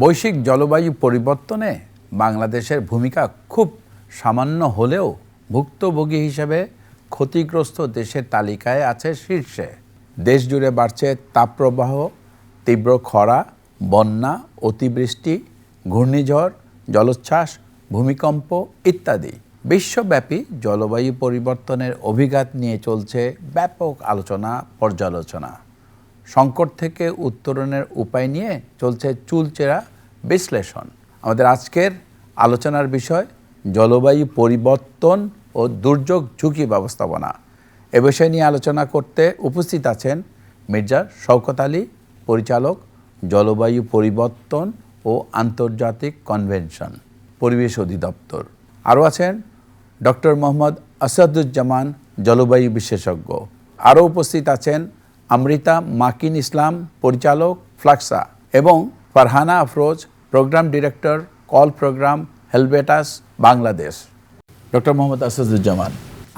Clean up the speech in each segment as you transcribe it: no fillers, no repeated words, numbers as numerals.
বৈশ্বিক জলবায়ু পরিবর্তনে বাংলাদেশের ভূমিকা খুব সামান্য হলেও ভুক্তভোগী হিসেবে ক্ষতিগ্রস্ত দেশের তালিকায় আছে শীর্ষে। দেশ জুড়ে বাড়ছে তাপপ্রবাহ, তীব্র খরা, বন্যা, অতিবৃষ্টি, ঘূর্ণিঝড়, জলোচ্ছ্বাস, ভূমিকম্প ইত্যাদি। বিশ্বব্যাপী জলবায়ু পরিবর্তনের অভিঘাত নিয়ে চলছে ব্যাপক আলোচনা পর্যালোচনা। সংকট থেকে উত্তরণের উপায় নিয়ে চলছে চুলচেরা বিশ্লেষণ। আমাদের আজকের আলোচনার বিষয় জলবায়ু পরিবর্তন ও দুর্যোগ ঝুঁকি ব্যবস্থাপনা। এ বিষয় নিয়ে আলোচনা করতে উপস্থিত আছেন মির্জা শওকত আলী, পরিচালক, জলবায়ু পরিবর্তন ও আন্তর্জাতিক কনভেনশন, পরিবেশ অধিদপ্তর। আরও আছেন ডক্টর মোহাম্মদ আসাদুজ্জামান, জলবায়ু বিশেষজ্ঞ। আরও উপস্থিত আছেন আমৃতা মাকিন ইসলাম, পরিচালক, ফ্লাক্সা, এবং Farhana Afroz, program director, call program, Helvetas Bangladesh. Doctor Mohammad Asaduzzaman,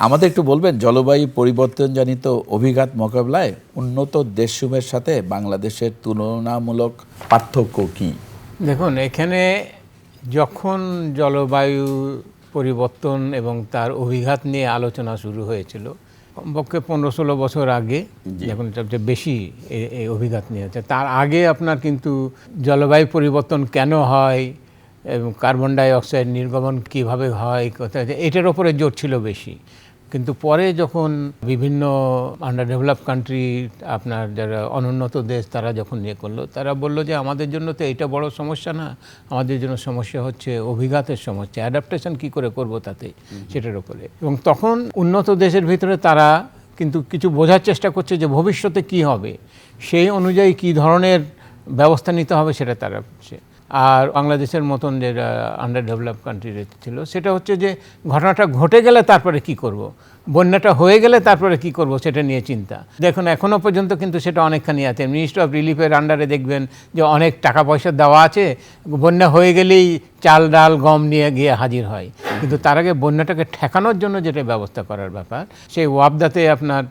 আমাদের একটু বলবেন জলবায়ু পরিবর্তনজনিত অভিঘাত মোকাবিলায় উন্নত দেশসমূহের সাথে বাংলাদেশের তুলনামূলক পার্থক্য কী? দেখুন, এখানে যখন জলবায়ু পরিবর্তন এবং তার অভিঘাত নিয়ে আলোচনা শুরু হয়েছিল কমপক্ষে 15-16 বছর আগে, যখন সবচেয়ে বেশি এই অভিঘাত নিয়ে হচ্ছে, তার আগে আপনার কিন্তু জলবায়ু পরিবর্তন কেন হয় এবং কার্বন ডাই অক্সাইড নির্গমন কীভাবে হয়, কোথায়, এটার ওপরে জোর ছিল বেশি। কিন্তু পরে যখন বিভিন্ন আন্ডার ডেভেলপ কান্ট্রি, আপনার যারা অনুন্নত দেশ, তারা যখন ইয়ে করলো, তারা বললো যে আমাদের জন্য তো এটা বড় সমস্যা না, আমাদের জন্য সমস্যা হচ্ছে অভিঘাতের সমস্যা, অ্যাডাপ্টেশন কী করে করব তাতে, সেটার উপরে। এবং তখন উন্নত দেশের ভিতরে তারা কিন্তু কিছু বোঝার চেষ্টা করছে যে ভবিষ্যতে কি হবে, সেই অনুযায়ী কী ধরনের ব্যবস্থা নিতে হবে সেটা তারা করছে। আর বাংলাদেশের মতন যে আন্ডার ডেভেলপ কান্ট্রি ছিল, সেটা হচ্ছে যে ঘটনাটা ঘটে গেলে তারপরে কি করব, বন্যাটা হয়ে গেলে তারপরে কি করব, সেটা নিয়ে চিন্তা। দেখুন, এখনও পর্যন্ত কিন্তু সেটা অনেকখানি আছে। মিনিস্ট্রি অফ রিলিফের আন্ডারে দেখবেন যে অনেক টাকা পয়সা দেওয়া আছে, বন্যা হয়ে গেলেই চাল ডাল গম নিয়ে গিয়ে হাজির হয়। কিন্তু তার আগে বন্যাটাকে ঠেকানোর জন্য যেটা ব্যবস্থা করার ব্যাপার, সেই ওয়াবদাতে আপনার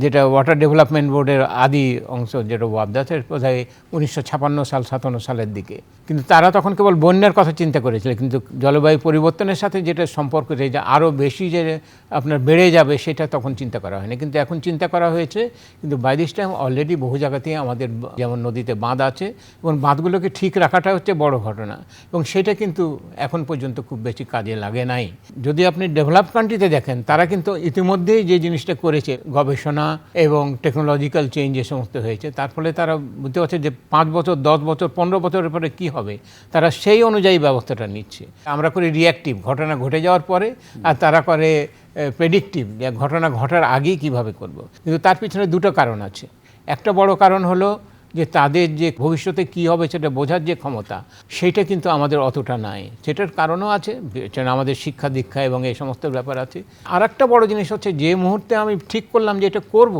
যেটা ওয়াটার ডেভেলপমেন্ট বোর্ডের আদি অংশ, যেটা ওয়াবদাতে বোধহয় 1956 সালের দিকে, কিন্তু তারা তখন কেবল বন্যার কথা চিন্তা করেছিল, কিন্তু জলবায়ু পরিবর্তনের সাথে যেটা সম্পর্ক, যে আরও বেশি যে আপনার বেড়ে যাবে, সেটা তখন চিন্তা করা হয়নি। কিন্তু এখন চিন্তা করা হয়েছে। কিন্তু বাই দিস টাইম অলরেডি বহু জায়গাতেই আমাদের যেমন নদীতে বাঁধ আছে, এবং বাঁধগুলোকে ঠিক রাখাটা হচ্ছে বড় ঘটনা, এবং সেটা কিন্তু এখন পর্যন্ত খুব বেশি কাজে লাগে নাই। যদি আপনি ডেভেলপ কান্ট্রিতে দেখেন, তারা কিন্তু ইতিমধ্যেই যে জিনিসটা করেছে, গবেষণা এবং টেকনোলজিক্যাল চেঞ্জ যে সমস্ত হয়েছে, তার ফলে তারা বুঝতে পারছে যে 5 বছর, 10 বছর, 15 বছরের পরে কী হবে, তারা সেই অনুযায়ী ব্যবস্থাটা নিচ্ছে। আমরা করি রিঅ্যাক্টিভ, ঘটনা ঘটে যাওয়ার পরে, আর তারা করে প্রেডিক্টিভ, যে ঘটনা ঘটার আগেই কিভাবে করব। কিন্তু তার পিছনে দুটো কারণ আছে। একটা বড় কারণ হলো যে তাদের যে ভবিষ্যতে কী হবে সেটা বোঝার যে ক্ষমতা, সেটা কিন্তু আমাদের অতটা নাই। সেটার কারণও আছে, আমাদের শিক্ষা দীক্ষা এবং এই সমস্ত ব্যাপার আছে। আর একটা বড় জিনিস হচ্ছে, যে মুহূর্তে আমি ঠিক করলাম যে এটা করব,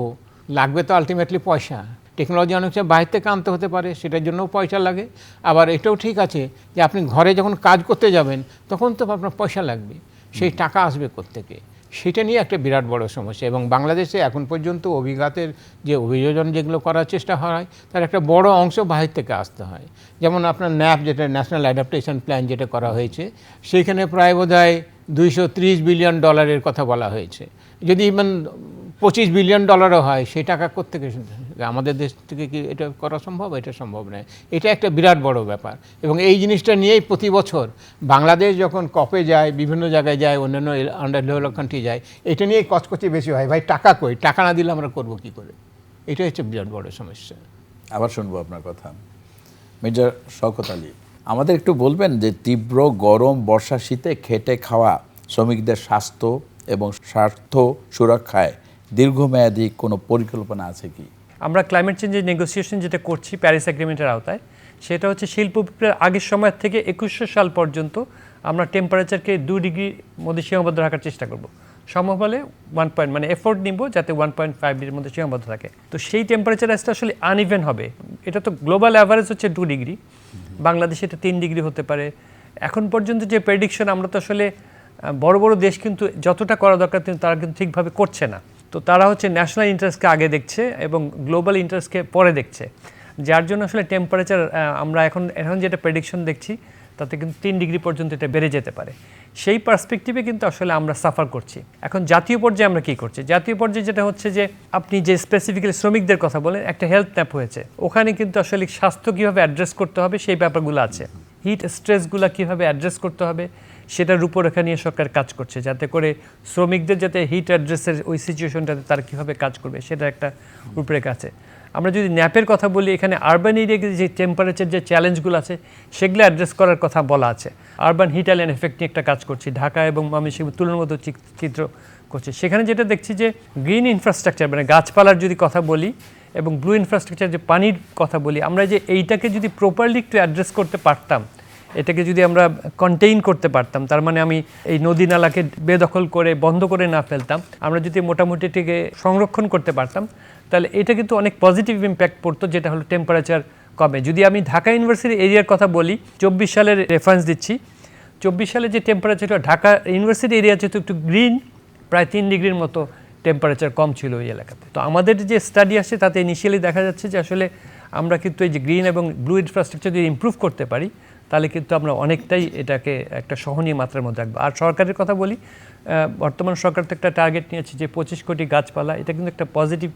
লাগবে তো আলটিমেটলি পয়সা। টেকনোলজি অনেক সময় বাইরে থেকে আনতে হতে পারে, সেটার জন্যও পয়সা লাগে। আবার এটাও ঠিক আছে যে আপনি ঘরে যখন কাজ করতে যাবেন, তখন তো আপনার পয়সা লাগবে, সেই টাকা আসবে কোত্থেকে, সেটা নিয়ে একটা বিরাট বড় সমস্যা। এবং বাংলাদেশে এখন পর্যন্ত অভিঘাতের যে অভিযোজন যেগুলো করার চেষ্টা হয়, তার একটা বড় অংশ বাহির থেকে আসতে হয়। যেমন আপনার ন্যাপ, যেটা ন্যাশনাল অ্যাডাপ্টেশন প্ল্যান যেটা করা হয়েছে, সেইখানে প্রায় বোধহয় $230 বিলিয়ন কথা বলা হয়েছে। যদি ইভেন $25 বিলিয়ন হয়, সেই টাকা কোত্থেকে, আমাদের দেশ থেকে কি এটা করা সম্ভব? এটা সম্ভব নয়। এটা একটা বিরাট বড় ব্যাপার। এবং এই জিনিসটা নিয়েই প্রতি বছর বাংলাদেশ যখন কপে যায়, বিভিন্ন জায়গায় যায়, অন্যান্য আন্ডার ডেভেলপ কান্ট্রি যায়, এটা নিয়েই কচকচি বেশি হয়, ভাই টাকা কই, টাকা না দিলে আমরা করবো কী করে। এটা হচ্ছে বিরাট বড় সমস্যা। আবার শুনবো আপনার কথা। মির্জা শওকত আলী, আমাদের একটু বলবেন যে তীব্র গরম, বর্ষা, শীতে খেটে খাওয়া শ্রমিকদের স্বাস্থ্য এবং স্বার্থ সুরক্ষায় দীর্ঘমেয়াদী কোনো পরিকল্পনা আছে কি? আমরা ক্লাইমেট চেঞ্জের নেগোসিয়েশন যেটা করছি প্যারিস এগ্রিমেন্টের আওতায়, সেটা হচ্ছে শিল্প বিপ্লবের আগের সময় থেকে 2100 সাল পর্যন্ত আমরা টেম্পারেচারকে 2 ডিগ্রির মধ্যে সীমাবদ্ধ রাখার চেষ্টা করব। সম্ভব হলে 1 পয়েন্ট, মানে এফোর্ট নিব যাতে 1.5 ডিগ্রির মধ্যে সীমাবদ্ধ থাকে। তো সেই টেম্পারেচার আসলে আনইভেন হবে। এটা তো গ্লোবাল অ্যাভারেজ হচ্ছে 2 ডিগ্রি, বাংলাদেশে এটা 3 ডিগ্রি হতে পারে। এখন পর্যন্ত যে প্রেডিকশন, আমরা তো আসলে বড় বড় দেশ কিন্তু যতটা করা দরকার তারা কিন্তু ঠিকভাবে করছে না। তো তারা হচ্ছে ন্যাশনাল ইন্টারেস্টকে আগে দেখছে এবং গ্লোবাল ইন্টারেস্টকে পরে দেখছে। যার জন্য আসলে টেম্পারেচার আমরা এখন যেটা প্রেডিকশন দেখছি তাতে কিন্তু 3 ডিগ্রি পর্যন্ত এটা বেড়ে যেতে পারে। সেই পার্সপেক্টিভে কিন্তু আসলে আমরা সাফার করছি। এখন জাতীয় পর্যায়ে আমরা কি করছি? জাতীয় পর্যায়ে যেটা হচ্ছে যে আপনি যে স্পেসিফিক্যালি শ্রমিকদের কথা বলেন, একটা হেলথ ম্যাপ হয়েছে, ওখানে কিন্তু আসলে স্বাস্থ্য কীভাবে অ্যাড্রেস করতে হবে সেই ব্যাপারগুলো আছে, হিট স্ট্রেসগুলো কীভাবে অ্যাড্রেস করতে হবে সেটার রূপরেখা নিয়ে সরকার কাজ করছে, যাতে করে শ্রমিকদের যাতে হিট অ্যাড্রেসের ওই সিচুয়েশনটাতে তারা কীভাবে কাজ করবে সেটা একটা রূপরেখা আছে। আমরা যদি ন্যাপের কথা বলি, এখানে আরবান এরিয়াতে যে টেম্পারেচার যে চ্যালেঞ্জগুলো আছে সেগুলো অ্যাড্রেস করার কথা বলা আছে। আরবান হিট আইল্যান্ড এফেক্ট নিয়ে একটা কাজ করছি, ঢাকা এবং ময়মনসিংহ তুলনামূলক চিত্র করছে। সেখানে যেটা দেখছি যে গ্রিন ইনফ্রাস্ট্রাকচার মানে গাছপালার যদি কথা বলি এবং ব্লু ইনফ্রাস্ট্রাকচার যে পানির কথা বলি, আমরা যে এইটাকে যদি প্রপারলি একটু অ্যাড্রেস করতে পারতাম, এটাকে যদি আমরা কন্টেইন করতে পারতাম, তার মানে আমি এই নদী নালাকে বেদখল করে বন্ধ করে না ফেলতাম, আমরা যদি মোটামুটি এটাকে সংরক্ষণ করতে পারতাম, তাহলে এটা কিন্তু অনেক পজিটিভ ইম্প্যাক্ট পড়তো, যেটা হলো টেম্পারেচার কমে। যদি আমি ঢাকা ইউনিভার্সিটি এরিয়ার কথা বলি, 24 সালের রেফারেন্স দিচ্ছি, 24 সালে যে টেম্পারেচারটা ঢাকা ইউনিভার্সিটি এরিয়া যেহেতু একটু গ্রিন, প্রায় 3 ডিগ্রির মতো টেম্পারেচার কম ছিল ওই এলাকাতে। তো আমাদের যে স্টাডি আসছে তাতে ইনিশিয়ালি দেখা যাচ্ছে যে আসলে আমরা কিন্তু এই যে গ্রিন এবং ব্লু ইনফ্রাস্ট্রাকচার যদি ইমপ্রুভ করতে পারি, তাহলে কিন্তু আমরা অনেকটাই এটাকে একটা সহনীয় মাত্রার মধ্যে রাখবো। আর সরকারের কথা বলি, বর্তমান সরকার তো একটা টার্গেট নিয়েছে যে 25 কোটি গাছপালা, এটা কিন্তু একটা পজিটিভ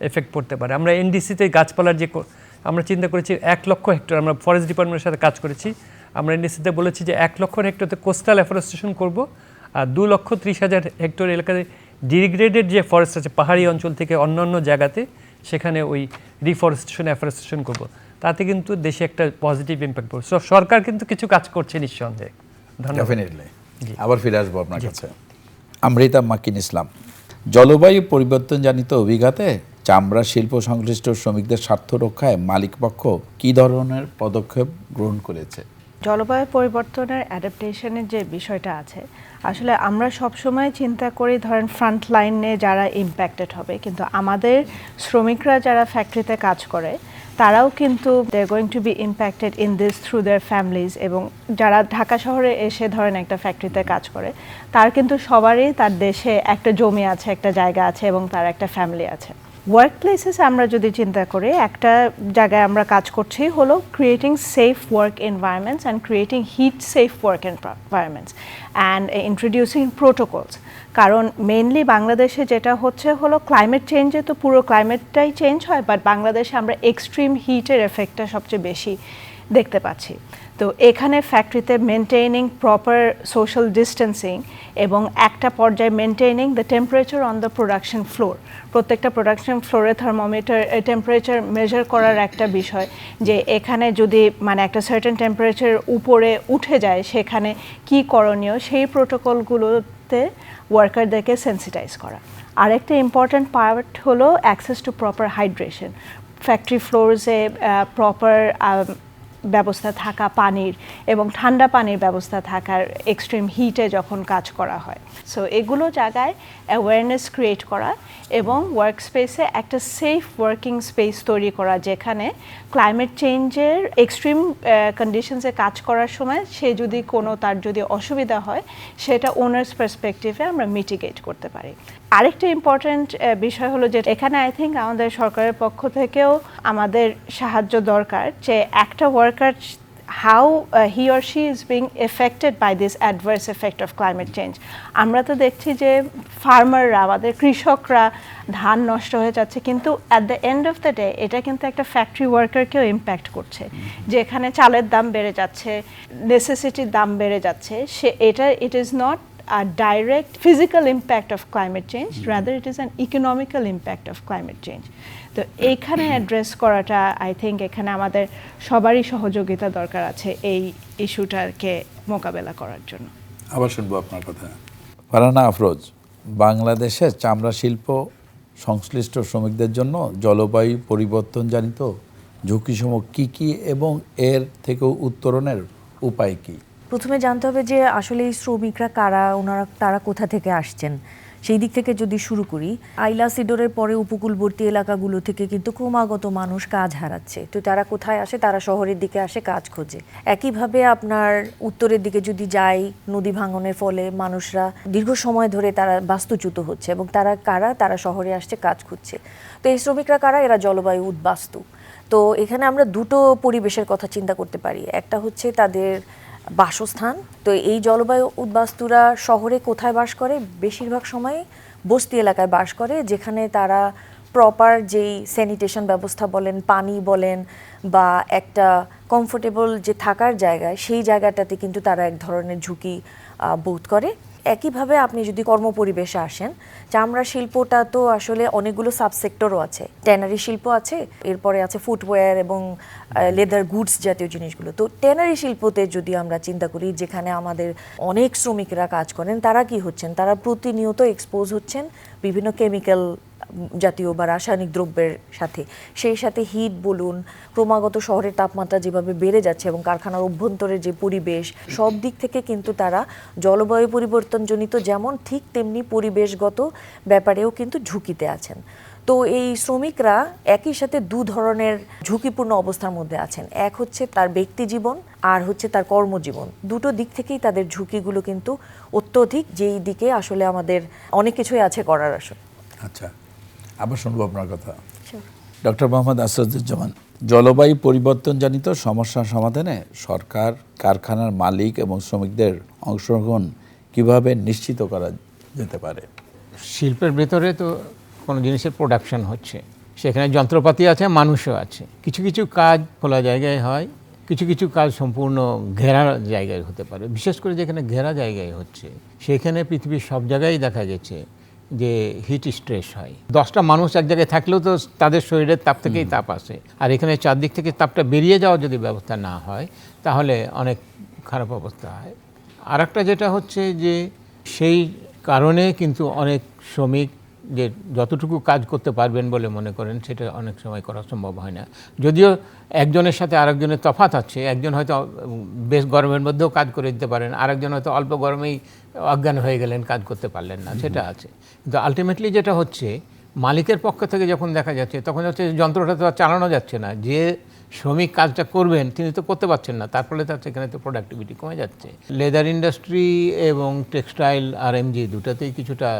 এফেক্ট পড়তে পারে। আমরা এনডিসিতে গাছপালার যে আমরা চিন্তা করেছি 1 লক্ষ হেক্টর, আমরা ফরেস্ট ডিপার্টমেন্টের সাথে কাজ করেছি, আমরা এনডিসিতে বলেছি যে 1 লক্ষ হেক্টরতে কোস্টাল এফরেস্টেশন করব, আর 2,30,000 হেক্টর এলাকাতে ডিগ্রেডেড যে ফরেস্ট আছে পাহাড়ি অঞ্চল থেকে অন্যান্য জায়গাতে, সেখানে ওই রিফরেস্টেশন এফরেস্টেশন করব। তাতে কিন্তু দেশে একটা পজিটিভ ইম্প্যাক্ট পড়বে। সরকার কিন্তু কিছু কাজ করছে নিঃসন্দেহে। ধন্যবাদ। ডেফিনেটলি। আবার ফিরে আসবো আপনার কাছে। আমৃতা মাকিন ইসলাম, জলবায়ু পরিবর্তনজনিত অভিঘাতে চামড়া শিল্প সংশ্লিষ্ট শ্রমিকদের স্বার্থ রক্ষায় মালিকপক্ষ কী ধরনের পদক্ষেপ গ্রহণ করেছে? জলবায়ু পরিবর্তনের অ্যাডাপ্টেশনের যে বিষয়টা আছে, আসলে আমরা সবসময় চিন্তা করি ধরেন ফ্রন্ট লাইনে যারা ইম্প্যাক্টেড হবে, কিন্তু আমাদের শ্রমিকরা যারা ফ্যাক্টরিতে কাজ করে তারাও কিন্তু they are going to be impacted in this through their families. এবং যারা ঢাকা শহরে এসে ধরেন একটা ফ্যাক্টরিতে কাজ করে, তার কিন্তু সবারই তার দেশে একটা জমি আছে, একটা জায়গা আছে এবং তার একটা ফ্যামিলি আছে। ওয়ার্ক প্লেসেসে আমরা যদি চিন্তা করি, একটা জায়গায় আমরা কাজ করছি হলো creating safe work environments and creating heat safe work environments and introducing protocols. কারণ মেইনলি বাংলাদেশে যেটা হচ্ছে হলো ক্লাইমেট চেঞ্জে তো পুরো ক্লাইমেটটাই চেঞ্জ হয়, বাট বাংলাদেশে আমরা এক্সট্রিম হিটের এফেক্টটা সবচেয়ে বেশি দেখতে পাচ্ছি। তো এখানে ফ্যাক্টরিতে মেনটেইনিং প্রপার সোশ্যাল ডিস্টেন্সিং এবং একটা পর্যায়ে maintaining the temperature on the production floor, প্রত্যেকটা প্রোডাকশন ফ্লোরে থার্মোমিটার টেম্পারেচার মেজার করার একটা বিষয়, যে এখানে যদি মানে একটা সার্টেন টেম্পারেচার উপরে উঠে যায় সেখানে কি করণীয়, সেই প্রোটোকলগুলোতে ওয়ার্কারদেরকে সেন্সিটাইজ করা। আরেকটা ইম্পর্ট্যান্ট পার্ট হলো access to proper hydration, factory ফ্লোরসে প্রপার ব্যবস্থা থাকা পানির এবং ঠান্ডা পানির ব্যবস্থা থাকার এক্সট্রিম হিটে যখন কাজ করা হয়। সো এগুলো জায়গায় অ্যাওয়ারনেস ক্রিয়েট করা এবং ওয়ার্ক স্পেসে একটা সেফ ওয়ার্কিং স্পেস তৈরি করা, যেখানে ক্লাইমেট চেঞ্জের এক্সট্রিম কন্ডিশনসে কাজ করার সময় সে যদি তার যদি অসুবিধা হয়, সেটা ওনার্স পার্সপেক্টিভে আমরা মিটিগেট করতে পারি। আরেকটা ইম্পর্ট্যান্ট বিষয় হলো যে এখানে আই থিঙ্ক আমাদের সরকারের পক্ষ থেকেও আমাদের সাহায্য দরকার, যে একটা worker how he or she is being affected by this adverse effect of climate change. আমরা তো দেখছি যে ফার্মাররা, আমাদের কৃষকরা ধান নষ্ট হয়ে যাচ্ছে, কিন্তু at the end of the day এটা কিন্তু একটা ফ্যাক্টরি ওয়ার্কারকেও ইম্প্যাক্ট করছে, যেখানে চালের দাম বেড়ে যাচ্ছে, নেসেসিটির দাম বেড়ে যাচ্ছে। it is not a direct physical impact of climate change, rather it is an economical impact of climate change. তো এইখানে অ্যাড্রেস করাটা আই থিঙ্ক এখানে আমাদের সবারই সহযোগিতা দরকার আছে এই ইস্যুটাকে মোকাবেলা করার জন্য। আবার শুনবো আপনার কথা। ফারহানা আফরোজ, বাংলাদেশের চামড়া শিল্প সংশ্লিষ্ট শ্রমিকদের জন্য জলবায়ু পরিবর্তনজনিত ঝুঁকিসমূহ কী কী এবং এর থেকেও উত্তরণের উপায় কী? প্রথমে জানতে হবে যে আসলে এই শ্রমিকরা কারা, তারা কোথা থেকে আসছেন। সেই দিক থেকে যদি শুরু করি, আইলা সিডরের পরে উপকূলবর্তী এলাকাগুলো থেকে কিন্তু ক্রমাগত মানুষ কাজ হারাচ্ছে। তো তারা কোথায় আসে? তারা শহরের দিকে আসে কাজ খোঁজে। একইভাবে আপনার উত্তরের দিকে যদি যাই, নদী ভাঙনের ফলে মানুষরা দীর্ঘ সময় ধরে তারা বাস্তুচ্যুত হচ্ছে, এবং তারা কারা? তারা শহরে আসছে কাজ খুঁজছে। তো এই শ্রমিকরা কারা? এরা জলবায়ু উদ্বাস্তু। তো এখানে আমরা দুটো পরিবেশের কথা চিন্তা করতে পারি। একটা হচ্ছে তাদের বাসস্থান। তো এই জলবায়ু উদ্বাস্তুরা শহরে কোথায় বাস করে? বেশিরভাগ সময় বস্তি এলাকায় বাস করে, যেখানে তারা প্রপার যেই স্যানিটেশন ব্যবস্থা বলেন, পানি বলেন, বা একটা কমফোর্টেবল যে থাকার জায়গা, সেই জায়গাটাতে কিন্তু তারা এক ধরনের ঝুঁকি বোধ করে। একইভাবে আপনি যদি কর্মপরিবেশে আসেন, চামড়া শিল্পটা তো আসলে অনেকগুলো সাবসেক্টরও আছে। ট্যানারি শিল্প আছে, এরপরে আছে ফুটওয়্যার এবং লেদার গুডস জাতীয় জিনিসগুলো। তো ট্যানারি শিল্পতে যদি আমরা চিন্তা করি, যেখানে আমাদের অনেক শ্রমিকরা কাজ করেন, তারা কি হচ্ছেন? তারা প্রতিনিয়ত এক্সপোজ হচ্ছেন বিভিন্ন কেমিক্যাল জাতীয় বা রাসায়নিক দ্রব্যের সাথে। সেই সাথে হিট বলুন, ক্রমাগত শহরের তাপমাত্রা যেভাবে বেড়ে যাচ্ছে এবং কারখানার অভ্যন্তরের যে পরিবেশ, সব দিক থেকে কিন্তু তারা জলবায়ু পরিবর্তনজনিত যেমন ঠিক তেমনি পরিবেশগত ব্যাপারেও কিন্তু ঝুঁকিতে আছেন। তো এই শ্রমিকরা একই সাথে দু ধরনের ঝুঁকিপূর্ণ অবস্থার মধ্যে আছেন। এক হচ্ছে তার ব্যক্তি জীবন, আর হচ্ছে তার কর্মজীবন। দুটো দিক থেকেই তাদের ঝুঁকিগুলো কিন্তু অত্যধিক, যেই দিকে আসলে আমাদের অনেক কিছুই আছে করার আসলে। আচ্ছা, আবার শুনবো আপনার কথা। ডক্টর মোহাম্মদ আসাদুজ্জামান, জলবায়ু পরিবর্তনজনিত সমস্যা সমাধানে সরকার, কারখানার মালিক এবং শ্রমিকদের অংশগ্রহণ কিভাবে নিশ্চিত করা যেতে পারে? শিল্পের ভেতরে তো কোনো জিনিসের প্রোডাকশন হচ্ছে, সেখানে যন্ত্রপাতি আছে, মানুষও আছে। কিছু কিছু কাজ খোলা জায়গায় হয়, কিছু কিছু কাজ সম্পূর্ণ ঘেরা জায়গায় হতে পারে। বিশেষ করে যেখানে ঘেরা জায়গায় হচ্ছে, সেখানে পৃথিবীর সব জায়গায় দেখা গেছে যে হিট স্ট্রেস হয়। 10টা মানুষ এক জায়গায় থাকলেও তো তাদের শরীরের তাপ থেকেই তাপ আসে, আর এখানে চারদিক থেকে তাপটা বেরিয়ে যাওয়ার যদি ব্যবস্থা না হয়, তাহলে অনেক খারাপ অবস্থা হয়। আর একটা যেটা হচ্ছে যে সেই কারণে কিন্তু অনেক শ্রমিক যে যতটুকু কাজ করতে পারবেন বলে মনে করেন, সেটা অনেক সময় করা সম্ভব হয় না। যদিও একজনের সাথে আরেকজনের তফাৎ আছে, একজন হয়তো বেশ গরমের মধ্যেও কাজ করে দিতে পারেন, আরেকজন হয়তো অল্প গরমেই অজ্ঞান হয়ে গেলেন, কাজ করতে পারলেন না, সেটা আছে। কিন্তু আলটিমেটলি যেটা হচ্ছে, মালিকের পক্ষ থেকে যখন দেখা যাচ্ছে, তখন হচ্ছে যন্ত্রটা তো আর চালানো যাচ্ছে না। যে শ্রমিক কাজটা করবেন তিনি তো করতে পারছেন না, তার ফলে তার সেখানে তো প্রোডাক্টিভিটি কমে যাচ্ছে। লেদার ইন্ডাস্ট্রি এবং টেক্সটাইল আর এমজি দুটাতেই কিছুটা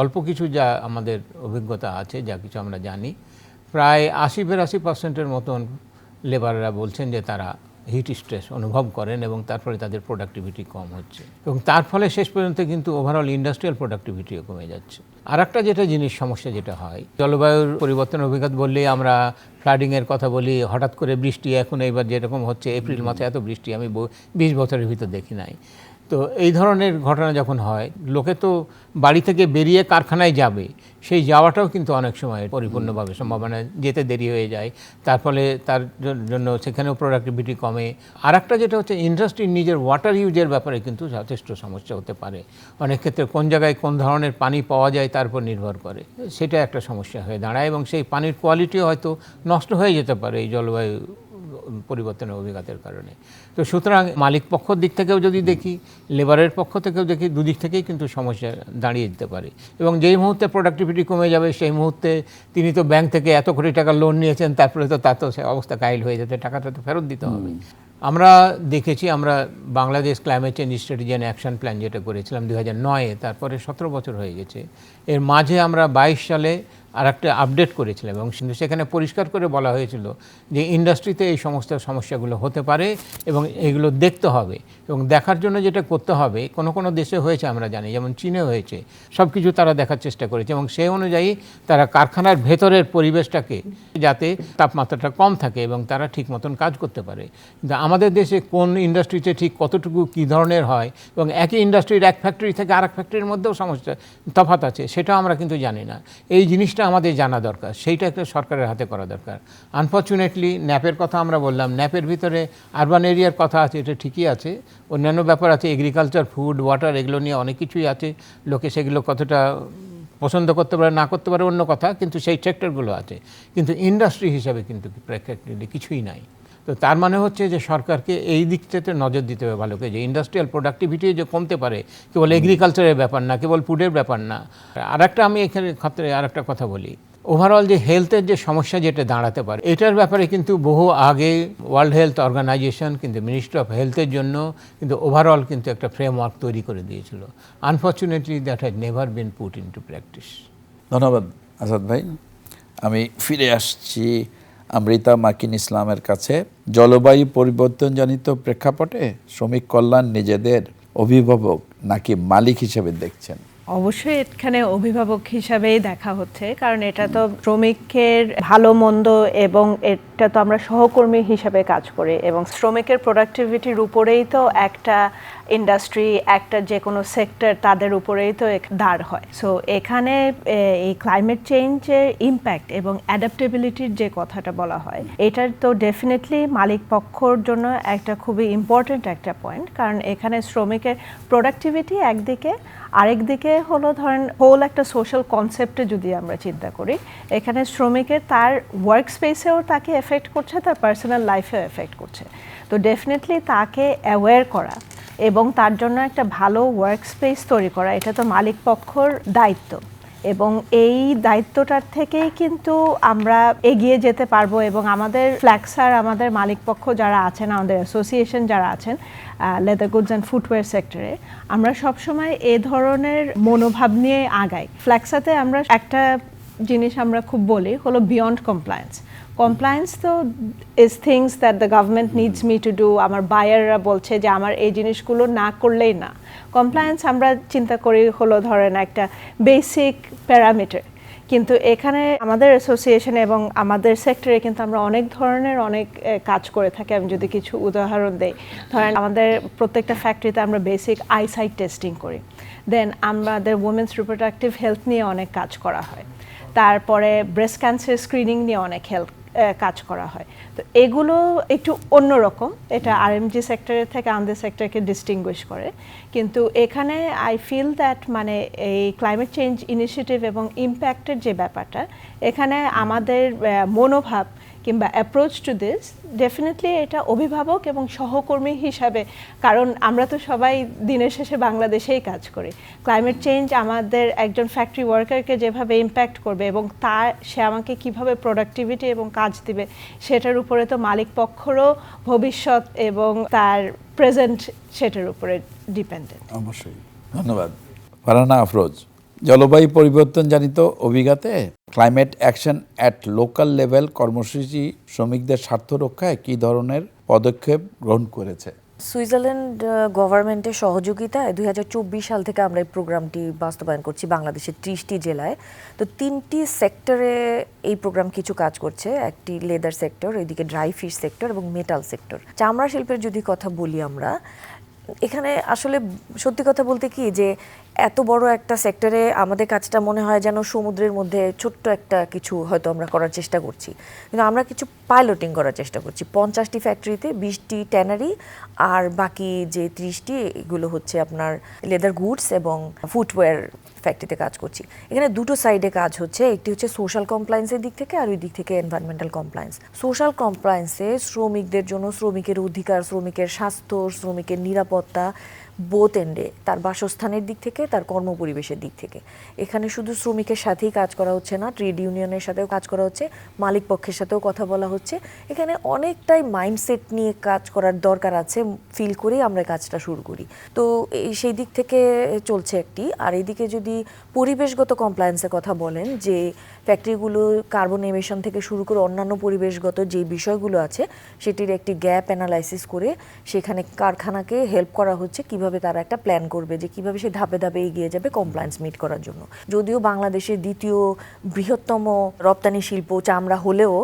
অল্প কিছু যা আমাদের অভিজ্ঞতা আছে, যা কিছু আমরা জানি, প্রায় 80-82% মতন লেবাররা বলছেন যে তারা হিট স্ট্রেস অনুভব করেন এবং তারপরে তাদের প্রোডাক্টিভিটি কম হচ্ছে, এবং তার ফলে শেষ পর্যন্ত কিন্তু ওভারঅল ইন্ডাস্ট্রিয়াল প্রোডাক্টিভিটিও কমে যাচ্ছে। আর একটা যেটা জিনিস সমস্যা যেটা হয়, জলবায়ুর পরিবর্তনের অভিজ্ঞতা বললেই আমরা ফ্লাডিংয়ের কথা বলি, হঠাৎ করে বৃষ্টি, এখন এইবার যেরকম হচ্ছে এপ্রিল মাসে এত বৃষ্টি আমি 20 বছরের ভিতর দেখি নাই। তো এই ধরনের ঘটনা যখন হয়, লোকে তো বাড়ি থেকে বেরিয়ে কারখানায় যাবে, সেই যাওয়াটাও কিন্তু অনেক সময় পরিপূর্ণভাবে সম্ভাবনা যেতে দেরি হয়ে যায়, তার ফলে তার জন্য সেখানেও প্রোডাক্টিভিটি কমে। আর একটা যেটা হচ্ছে, ইন্ডাস্ট্রির নিজের ওয়াটার ইউজের ব্যাপারে কিন্তু যথেষ্ট সমস্যা হতে পারে। অনেক ক্ষেত্রে কোন জায়গায় কোন ধরনের পানি পাওয়া যায় তার উপর নির্ভর করে, সেটা একটা সমস্যা হয়ে দাঁড়ায়, এবং সেই পানির কোয়ালিটিও হয়তো নষ্ট হয়ে যেতে পারে এই জলবায়ু পরিবর্তনের অভিঘাতের কারণে। তো সুতরাং মালিক পক্ষর দিক থেকেও যদি দেখি, লেবারের পক্ষ থেকেও দেখি, দুদিক থেকেই কিন্তু সমস্যা দাঁড়িয়ে যেতে পারে। এবং যেই মুহূর্তে প্রোডাক্টিভিটি কমে যাবে, সেই মুহূর্তে তিনি তো ব্যাংক থেকে এত কোটি টাকা লোন নিয়েছেন, তারপরে তো তার তো সে অবস্থা কাহিল হয়ে যেতে, টাকাটা তো ফেরত দিতে হবে। আমরা দেখেছি, আমরা Bangladesh climate change strategy and action plan যেটা করেছিলাম 2009-এ, তারপরে 17 বছর হয়ে গেছে। এর মাঝে আমরা 22 সালে আর একটা আপডেট করেছিলাম, এবং সেখানে পরিষ্কার করে বলা হয়েছিল যে ইন্ডাস্ট্রিতে এই সমস্ত সমস্যাগুলো হতে পারে এবং এগুলো দেখতে হবে, এবং দেখার জন্য যেটা করতে হবে, কোনো কোনো দেশে হয়েছে আমরা জানি, যেমন চীনে হয়েছে, সব কিছু তারা দেখার চেষ্টা করেছে, এবং সেই অনুযায়ী তারা কারখানার ভেতরের পরিবেশটাকে যাতে তাপমাত্রাটা কম থাকে এবং তারা ঠিক মতন কাজ করতে পারে। কিন্তু আমাদের দেশে কোন ইন্ডাস্ট্রিতে ঠিক কতটুকু কী ধরনের হয়, এবং একই ইন্ডাস্ট্রির এক ফ্যাক্টরি থেকে আরেক ফ্যাক্টরির মধ্যেও সমস্যা তফাৎ আছে, সেটাও আমরা কিন্তু জানি না। এই জিনিসটা আমাদের জানা দরকার, সেইটা একটা সরকারের হাতে করা দরকার। আনফর্চুনেটলি ন্যাপের কথা আমরা বললাম, ন্যাপের ভিতরে আরবান এরিয়ার কথা আছে, এটা ঠিকই আছে, অন্যান্য ব্যাপার আছে, এগ্রিকালচার, ফুড, ওয়াটার, এগুলো নিয়ে অনেক কিছুই আছে। লোকে সেগুলো কতটা পছন্দ করতে পারে না করতে পারে অন্য কথা, কিন্তু সেই সেক্টরগুলো আছে, কিন্তু ইন্ডাস্ট্রি হিসাবে কিন্তু প্র্যাকটিক্যালি কিছুই নাই। তো তার মানে হচ্ছে যে সরকারকে এই দিকটাতে নজর দিতে হবে ভালো করে, যে ইন্ডাস্ট্রিয়াল প্রোডাক্টিভিটি যে কমতে পারে, কেবল এগ্রিকালচারের ব্যাপার না, কেবল ফুডের ব্যাপার না। আর একটা আমি এখানে ক্ষেত্রে আর একটা কথা বলি, ওভারঅল যে হেলথের যে সমস্যা যেটা দাঁড়াতে পারে, এটার ব্যাপারে কিন্তু বহু আগে ওয়ার্ল্ড হেলথ অর্গানাইজেশন কিন্তু মিনিস্ট্রি অফ হেলথের জন্য কিন্তু ওভারঅল কিন্তু একটা ফ্রেমওয়ার্ক তৈরি করে দিয়েছিল। Unfortunately that has never been put into practice. ধন্যবাদ আসাদ ভাই। আমি ফিরে আসছি আমৃতা মাকিন ইসলামের কাছে জলবায়ু পরিবর্তনজনিত প্রেক্ষাপটে শ্রমিক কল্যাণ নিজেদের অভিভাবক নাকি মালিক হিসেবে দেখছেন? অবশ্যই এখানে অভিভাবক হিসাবেই দেখা হচ্ছে, কারণ এটা তো শ্রমিকের ভালো মন্দ এবং এটা তো আমরা সহকর্মী হিসাবে কাজ করি এবং শ্রমিকের প্রোডাক্টিভিটির উপরেই তো একটা ইন্ডাস্ট্রি, একটা যে কোনো সেক্টর তাদের উপরেই তো দাঁড় হয়। সো এখানে এই ক্লাইমেট চেঞ্জের ইম্প্যাক্ট এবং অ্যাডাপ্টেবিলিটির যে কথাটা বলা হয়, এটার তো ডেফিনেটলি মালিক পক্ষর জন্য একটা খুবই ইম্পর্ট্যান্ট একটা পয়েন্ট, কারণ এখানে শ্রমিকের প্রোডাক্টিভিটি একদিকে, আরেকদিকে হলো ধরেন হোল একটা সোশ্যাল কনসেপ্টে যদি আমরা চিন্তা করি, এখানে শ্রমিকের তার ওয়ার্ক স্পেসেও তাকে এফেক্ট করছে, তার পার্সোনাল লাইফেও এফেক্ট করছে। তো ডেফিনেটলি তাকে অ্যাওয়্যার করা এবং তার জন্য একটা ভালো ওয়ার্ক স্পেস তৈরি করা, এটা তো মালিক পক্ষর দায়িত্ব এবং এই দায়িত্বটার থেকেই কিন্তু আমরা এগিয়ে যেতে পারবো এবং আমাদের ফ্ল্যাক্সার, আমাদের মালিকপক্ষ যারা আছেন, আমাদের অ্যাসোসিয়েশন যারা আছেন লেদার গুডস অ্যান্ড ফুটওয়্যার সেক্টরে, আমরা সবসময় এ ধরনের মনোভাব নিয়ে আগাই। ফ্ল্যাক্সাতে আমরা একটা জিনিস আমরা খুব বলি হলো বিয়ন্ড কমপ্লায়েন্স। কমপ্লায়েন্স তো is things that the government needs me to do. আমার বায়াররা বলছে যে আমার এই জিনিসগুলো না করলেই না। কমপ্লায়েন্স আমরা চিন্তা করি হলো ধরেন একটা বেসিক প্যারামিটার, কিন্তু এখানে আমাদের অ্যাসোসিয়েশন এবং আমাদের সেক্টরে কিন্তু আমরা অনেক ধরনের অনেক কাজ করে থাকি। আমি যদি কিছু উদাহরণ দেই, ধরেন আমাদের প্রত্যেকটা ফ্যাক্টরিতে আমরা বেসিক আইসাইট টেস্টিং করি, দেন আমাদের ওমেন্স রিপ্রোডাক্টিভ হেলথ নিয়ে অনেক কাজ করা হয়, তারপরে ব্রেস্ট ক্যান্সার স্ক্রিনিং নিয়ে অনেক কাজ করা হয়। তো এগুলো একটু অন্যরকম, এটা আরএমজি সেক্টরের থেকে আমাদের সেক্টরকে ডিস্টিংগুইশ করে। কিন্তু এখানে আই ফিল দ্যাট মানে এই ক্লাইমেট চেঞ্জ ইনিশিয়েটিভ এবং ইম্প্যাক্টের যে ব্যাপারটা, এখানে আমাদের মনোভাব কিংবা অ্যাপ্রোচ টু দিস ডেফিনেটলি এটা অভিভাবক এবং সহকর্মী হিসাবে, কারণ আমরা তো সবাই দিনের শেষে বাংলাদেশেই কাজ করি। ক্লাইমেট চেঞ্জ আমাদের একজন ফ্যাক্টরি ওয়ার্কারকে যেভাবে ইম্প্যাক্ট করবে এবং সে আমাকে কিভাবে প্রোডাক্টিভিটি এবং কাজ দিবে, সেটার উপরে তো মালিক পক্ষরও ভবিষ্যৎ এবং তার প্রেজেন্ট সেটার উপরে ডিপেন্ডেন্ট। অবশ্যই। ধন্যবাদ। ফারহানা আফরোজ, জলবায়ু পরিবর্তনজনিত অভিজ্ঞতাতে climate action at local level কর্মসূচি শ্রমিকদের স্বার্থ রক্ষায় কী ধরনের পদক্ষেপ গ্রহণ করেছে? সুইজারল্যান্ড গভর্নমেন্টের সহযোগিতায় 2024 সাল থেকে আমরা এই প্রোগ্রামটি বাস্তবায়ন করছি বাংলাদেশের 30টি জেলায়। তো 3টি সেক্টরে এই প্রোগ্রাম কিছু কাজ করছে। একটি লেদার সেক্টর, এদিকে ড্রাই ফিশ সেক্টর এবং মেটাল সেক্টর। চামড়া শিল্পের যদি কথা বলি আমরা, এখানে আসলে সত্যি কথা বলতে কি যে এত বড় একটা সেক্টরে আমাদের কাজটা মনে হয় যেন সমুদ্রের মধ্যে ছোট্ট একটা কিছু হয়তো আমরা করার চেষ্টা করছি, কিন্তু আমরা কিছু পাইলটিং করার চেষ্টা করছি। 50টি ফ্যাক্টরিতে 20টি ট্যানারি আর বাকি যে 30টি এগুলো হচ্ছে আপনার লেদার গুডস এবং ফুটওয়্যার ফ্যাক্টরিতে কাজ করছি। এখানে দুটো সাইডে কাজ হচ্ছে, একটি হচ্ছে সোশ্যাল কমপ্লায়েন্সের দিক থেকে আর ওই দিক থেকে এনভায়রনমেন্টাল কমপ্লায়েন্স। সোশ্যাল কমপ্লায়েন্সে শ্রমিকদের জন্য শ্রমিকের অধিকার, শ্রমিকের স্বাস্থ্য, শ্রমিকের নিরাপত্তা বোথ এন্ডে, তার বাসস্থানের দিক থেকে, তার কর্মপরিবেশের দিক থেকে। এখানে শুধু শ্রমিকের সাথেই কাজ করা হচ্ছে না, ট্রেড ইউনিয়নের সাথেও কাজ করা হচ্ছে, মালিক পক্ষের সাথেও কথা বলা হচ্ছে। এখানে অনেকটাই মাইন্ডসেট নিয়ে কাজ করার দরকার আছে, ফিল করেই আমরা কাজটা শুরু করি। তো সেই দিক থেকে চলছে একটি। আর এইদিকে যদি পরিবেশগত কমপ্লায়েন্সের কথা বলেন, যে ফ্যাক্টরিগুলো কার্বন এমিশন থেকে শুরু করে অন্যান্য পরিবেশগত যে বিষয়গুলো আছে সেটির একটি গ্যাপ অ্যানালাইসিস করে সেখানে কারখানাকে হেল্প করা হচ্ছে কিভাবে তারা একটা প্ল্যান করবে যে কিভাবে সে ধাপে ধাপে এগিয়ে যাবে কমপ্লায়েন্স মিট করার জন্য। যদিও বাংলাদেশের দ্বিতীয় বৃহত্তম রপ্তানি শিল্প চামড়া হলেও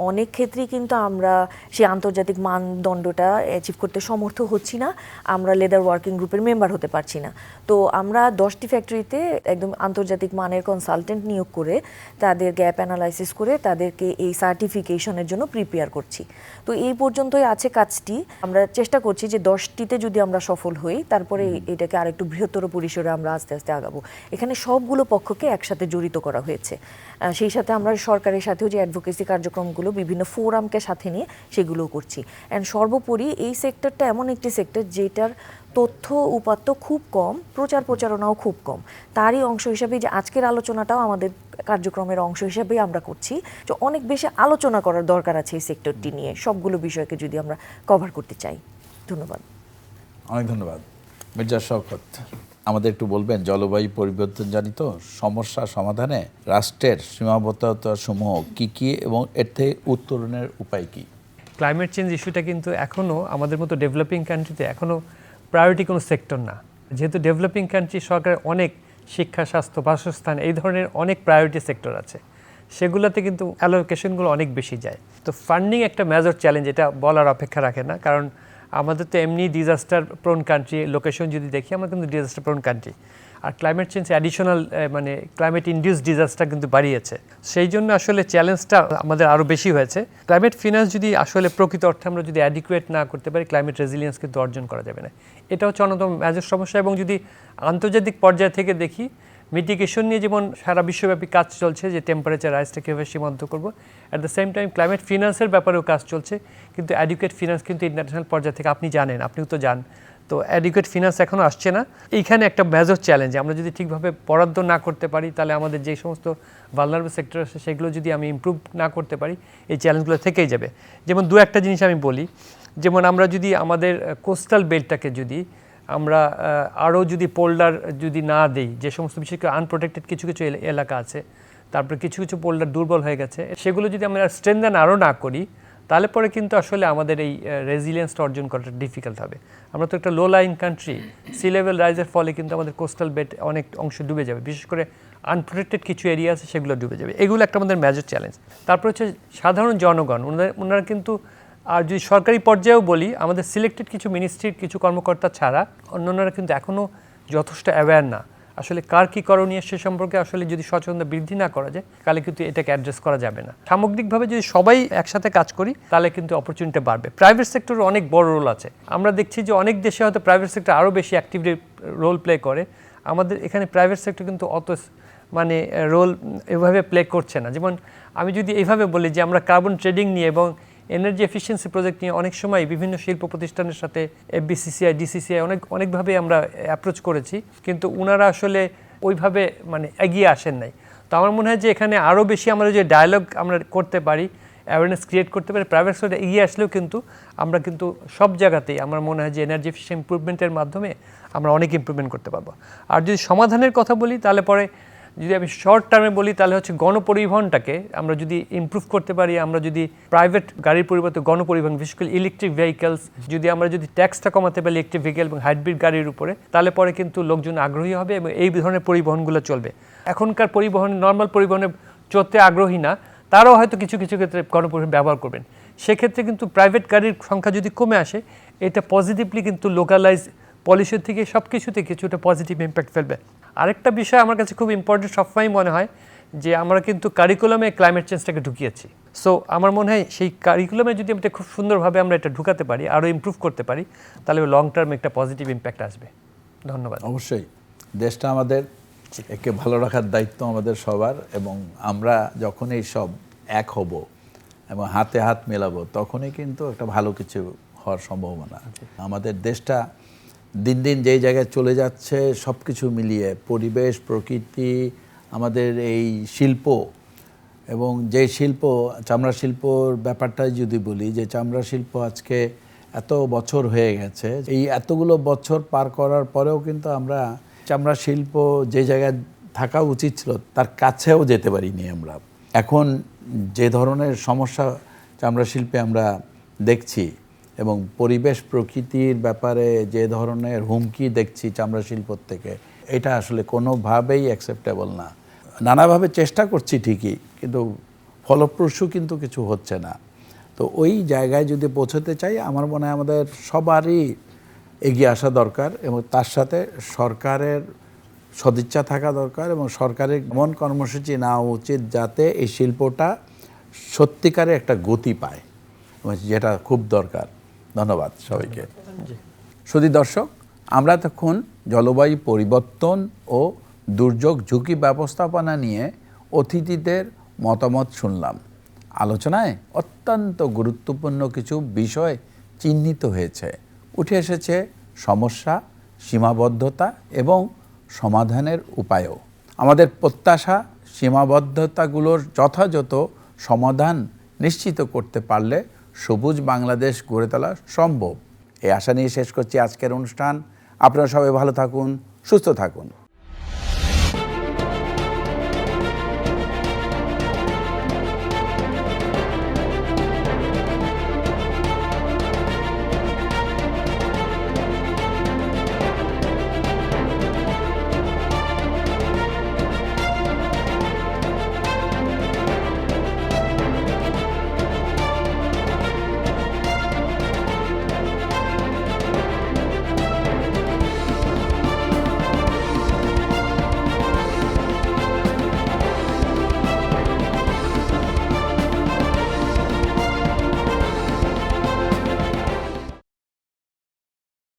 অনেক ক্ষেত্রেই কিন্তু আমরা সেই আন্তর্জাতিক মানদণ্ডটা অ্যাচিভ করতে সমর্থ হচ্ছি না, আমরা লেদার ওয়ার্কিং গ্রুপের মেম্বার হতে পারছি না। তো আমরা 10টি ফ্যাক্টরিতে একদম আন্তর্জাতিক মানের কনসালটেন্ট নিয়োগ করে তাদের গ্যাপ অ্যানালাইসিস করে তাদেরকে এই সার্টিফিকেশনের জন্য প্রিপেয়ার করছি। তো এই পর্যন্তই আছে কাজটি। আমরা চেষ্টা করছি যে 10টিতে যদি আমরা সফল হই তারপরে এটাকে আরেকটু বৃহত্তর পরিসরে আমরা আস্তে আস্তে আগাবো। এখানে সবগুলো পক্ষকে একসাথে জড়িত করা হয়েছে। সেই সাথে আমরা সরকারের সাথেও যে অ্যাডভোকেসি কার্যক্রমগুলো বিভিন্ন ফোরামকে সাথে নিয়ে সেগুলোও করছি। অ্যান্ড সর্বোপরি এই সেক্টরটা এমন একটি সেক্টর যেটার তথ্য উপাত্ত খুব কম, প্রচার প্রচারণাও খুব কম। তারই অংশ হিসাবে যে আজকের আলোচনাটাও আমাদের কার্যক্রমের অংশ হিসাবেই আমরা করছি, যে অনেক বেশি আলোচনা করার দরকার আছে এই সেক্টরটি নিয়ে, সবগুলো বিষয়কে যদি আমরা কভার করতে চাই। ধন্যবাদ। অনেক ধন্যবাদ। মির্জা শওকত। আমাদের একটু বলবেন জলবায়ু পরিবর্তনজনিত সমস্যা সমাধানে রাষ্ট্রের সীমাবদ্ধতা সমূহ কী কী এবং এর থেকে উত্তরণের উপায় কী? ক্লাইমেট চেঞ্জ ইস্যুটা কিন্তু এখনও আমাদের মতো ডেভেলপিং কান্ট্রিতে এখনও প্রায়োরিটি কোনো সেক্টর না। যেহেতু ডেভেলপিং কান্ট্রি সরকারের অনেক শিক্ষা, স্বাস্থ্য, বাসস্থান এই ধরনের অনেক প্রায়োরিটি সেক্টর আছে, সেগুলোতে কিন্তু অ্যালোকেশনগুলো অনেক বেশি যায়। তো ফান্ডিং একটা মেজর চ্যালেঞ্জ, এটা বলার অপেক্ষা রাখে না, কারণ আমাদের তো এমনি ডিজাস্টার প্রোন কান্ট্রি, লোকেশন যদি দেখি আমরা কিন্তু ডিজাস্টার প্রোন কান্ট্রি, আর ক্লাইমেট চেঞ্জ অ্যাডিশনাল মানে ক্লাইমেট ইন্ডিউস ডিজাস্টার কিন্তু বাড়িয়েছে। সেই জন্য আসলে চ্যালেঞ্জটা আমাদের আরও বেশি হয়েছে। ক্লাইমেট ফিনান্স যদি আসলে প্রকৃত অর্থে আমরা যদি অ্যাডিকুয়েট না করতে পারি, ক্লাইমেট রেজিলিয়েন্স কিন্তু অর্জন করা যাবে না। এটা হচ্ছে অন্যতম মেজর সমস্যা। এবং যদি আন্তর্জাতিক পর্যায় থেকে দেখি, মিটিগেশন নিয়ে যেমন সারা বিশ্বব্যাপী কাজ চলছে যে টেম্পারেচার রাইজটা কীভাবে সীমান্ত করবো, at the same time climate ফিনান্সের ব্যাপারেও কাজ চলছে, কিন্তু অ্যাডিকুয়েট ফিনান্স কিন্তু ইন্টারন্যাশনাল পর্যায় থেকে আপনি জানেন, আপনিও তো জান, তো অ্যাডিকুয়েট ফিনান্স এখনও আসছে না। এইখানে একটা মেজর চ্যালেঞ্জ। আমরা যদি ঠিকভাবে বরাদ্দ না করতে পারি, তাহলে আমাদের যে সমস্ত ভালনারেবল সেক্টর আছে সেগুলো যদি আমি ইমপ্রুভ না করতে পারি, এই চ্যালেঞ্জগুলো থেকেই যাবে। যেমন দু একটা জিনিস আমি বলি, যেমন আমরা যদি আমাদের কোস্টাল বেল্টটাকে যদি আমরা আরও যদি পোল্ডার যদি না দিই, যে সমস্ত বিশেষ করে আনপ্রোটেক্টেড কিছু কিছু এলাকা আছে, তারপরে কিছু কিছু পোল্ডার দুর্বল হয়ে গেছে, সেগুলো যদি আমরা স্ট্রেনদেন আরও না করি, তাহলে পরে কিন্তু আসলে আমাদের এই রেজিলিয়েন্সটা অর্জন করাটা ডিফিকাল্ট হবে। আমরা তো একটা লো লাইন কান্ট্রি, সি লেভেল রাইজের ফলে কিন্তু আমাদের কোস্টাল বেল্ট অনেক অংশ ডুবে যাবে, বিশেষ করে আনপ্রোটেক্টেড কিছু এরিয়া আছে সেগুলো ডুবে যাবে। এগুলো একটা আমাদের মেজর চ্যালেঞ্জ। তারপর হচ্ছে সাধারণ জনগণ, ওনারা কিন্তু, আর যদি সরকারি পর্যায়েও বলি, আমাদের সিলেক্টেড কিছু মিনিস্ট্রির কিছু কর্মকর্তা ছাড়া অন্যান্যরা কিন্তু এখনও যথেষ্ট অ্যাওয়্যার না আসলে কার কী করণীয় সে সম্পর্কে। আসলে যদি সচেতনতা বৃদ্ধি না করা যায়, তাহলে কিন্তু এটাকে অ্যাড্রেস করা যাবে না। সামগ্রিকভাবে যদি সবাই একসাথে কাজ করি, তাহলে কিন্তু অপরচুনিটি বাড়বে। প্রাইভেট সেক্টরের অনেক বড় রোল আছে। আমরা দেখছি যে অনেক দেশে হয়তো প্রাইভেট সেক্টর আরও বেশি অ্যাক্টিভলি রোল প্লে করে, আমাদের এখানে প্রাইভেট সেক্টর কিন্তু অত মানে রোল এভাবে প্লে করছে না। যেমন আমি যদি এইভাবে বলি যে আমরা কার্বন ট্রেডিং নিয়ে এবং এনার্জি এফিসিয়েন্সি প্রজেক্ট নিয়ে অনেক সময় বিভিন্ন শিল্প প্রতিষ্ঠানের সাথে এফবিসিসিআই, ডিসিসিআই অনেকভাবে আমরা অ্যাপ্রোচ করেছি, কিন্তু ওনারা আসলে ওইভাবে মানে এগিয়ে আসেন নাই। তো আমার মনে হয় যে এখানে আরও বেশি আমরা যে ডায়ালগ আমরা করতে পারি, অ্যাওয়ারনেস ক্রিয়েট করতে পারি, প্রাইভেট সেক্টরে এগিয়ে আসলেও কিন্তু আমরা কিন্তু সব জায়গাতেই আমার মনে হয় যে এনার্জি এফিসিয়েন্ট ইমপ্রুভমেন্টের মাধ্যমে আমরা অনেক ইমপ্রুভমেন্ট করতে পারবো। আর যদি সমাধানের কথা বলি, তাহলে পরে যদি আমি শর্ট টার্মে বলি, তাহলে হচ্ছে গণপরিবহনটাকে আমরা যদি ইমপ্রুভ করতে পারি, আমরা যদি প্রাইভেট গাড়ির পরিবর্তে গণপরিবহন, বিশেষ করে ইলেকট্রিক ভেহিকেলস, যদি আমরা যদি ট্যাক্সটা কমাতে পারি ইলেকট্রিক ভেহিকেল এবং হাইব্রিড গাড়ির উপরে, তাহলে পরে কিন্তু লোকজন আগ্রহী হবে এবং এই ধরনের পরিবহনগুলো চলবে। এখনকার পরিবহন, নর্মাল পরিবহনে চলতে আগ্রহী না, তারাও হয়তো কিছু কিছু ক্ষেত্রে গণপরিবহন ব্যবহার করবেন। সেক্ষেত্রে কিন্তু প্রাইভেট গাড়ির সংখ্যা যদি কমে আসে, এটা পজিটিভলি কিন্তু লোকালাইজ পলিসি থেকে সব কিছুতে কিছুটা পজিটিভ ইম্প্যাক্ট ফেলবে। আরেকটা বিষয় আমার কাছে খুব ইম্পর্টেন্ট সবসময় মনে হয় যে আমরা কিন্তু কারিকুলামে ক্লাইমেট চেঞ্জটাকে ঢুকিয়েছি। সো আমার মনে হয় সেই কারিকুলামে যদি এটা খুব সুন্দরভাবে আমরা এটা ঢুকাতে পারি, আরও ইমপ্রুভ করতে পারি, তাহলে লং টার্মে একটা পজিটিভ ইম্প্যাক্ট আসবে। ধন্যবাদ। অবশ্যই দেশটা আমাদের, একে ভালো রাখার দায়িত্ব আমাদের সবার, এবং আমরা যখন এই সব এক হব এবং হাতে হাত মেলাবো, তখনই কিন্তু একটা ভালো কিছু হওয়ার সম্ভাবনা আছে। আমাদের দেশটা দিন দিন যেই জায়গায় চলে যাচ্ছে, সব কিছু মিলিয়ে পরিবেশ, প্রকৃতি, আমাদের এই শিল্প, এবং যে শিল্প, চামড়া শিল্পর ব্যাপারটাই যদি বলি, যে চামড়া শিল্প আজকে এত বছর হয়ে গেছে, এই এতগুলো বছর পার করার পরেও কিন্তু আমরা চামড়া শিল্প যে জায়গায় থাকা উচিত ছিল তার কাছেও যেতে পারিনি আমরা। এখন যে ধরনের সমস্যা চামড়া শিল্পে আমরা দেখছি, এবং পরিবেশ প্রকৃতির ব্যাপারে যে ধরনের হুমকি দেখছি চামড়া শিল্প থেকে, এটা আসলে কোনোভাবেই অ্যাকসেপ্টেবল না। নানাভাবে চেষ্টা করছি ঠিকই, কিন্তু ফলপ্রসূ কিন্তু কিছু হচ্ছে না। তো ওই জায়গায় যদি পৌঁছতে চাই, আমার মনে হয় আমাদের সবারই এগিয়ে আসা দরকার, এবং তার সাথে সরকারের সদিচ্ছা থাকা দরকার, এবং সরকারের এমন কর্মসূচি নেওয়া উচিত যাতে এই শিল্পটা সত্যিকারে একটা গতি পায়, যেটা খুব দরকার। ধন্যবাদ সবাইকে। সুধী দর্শক, আমরা তখন জলবায়ু পরিবর্তন ও দুর্যোগ ঝুঁকি ব্যবস্থাপনা নিয়ে অতিথিদের মতামত শুনলাম। আলোচনায় অত্যন্ত গুরুত্বপূর্ণ কিছু বিষয় চিহ্নিত হয়েছে, উঠে এসেছে সমস্যা, সীমাবদ্ধতা এবং সমাধানের উপায়ও। আমাদের প্রত্যাশা, সীমাবদ্ধতাগুলোর যথাযথ সমাধান নিশ্চিত করতে পারলে সবুজ বাংলাদেশ গড়ে তোলা সম্ভব। এই আশা নিয়ে শেষ করছি আজকের অনুষ্ঠান। আপনারা সবাই ভালো থাকুন, সুস্থ থাকুন।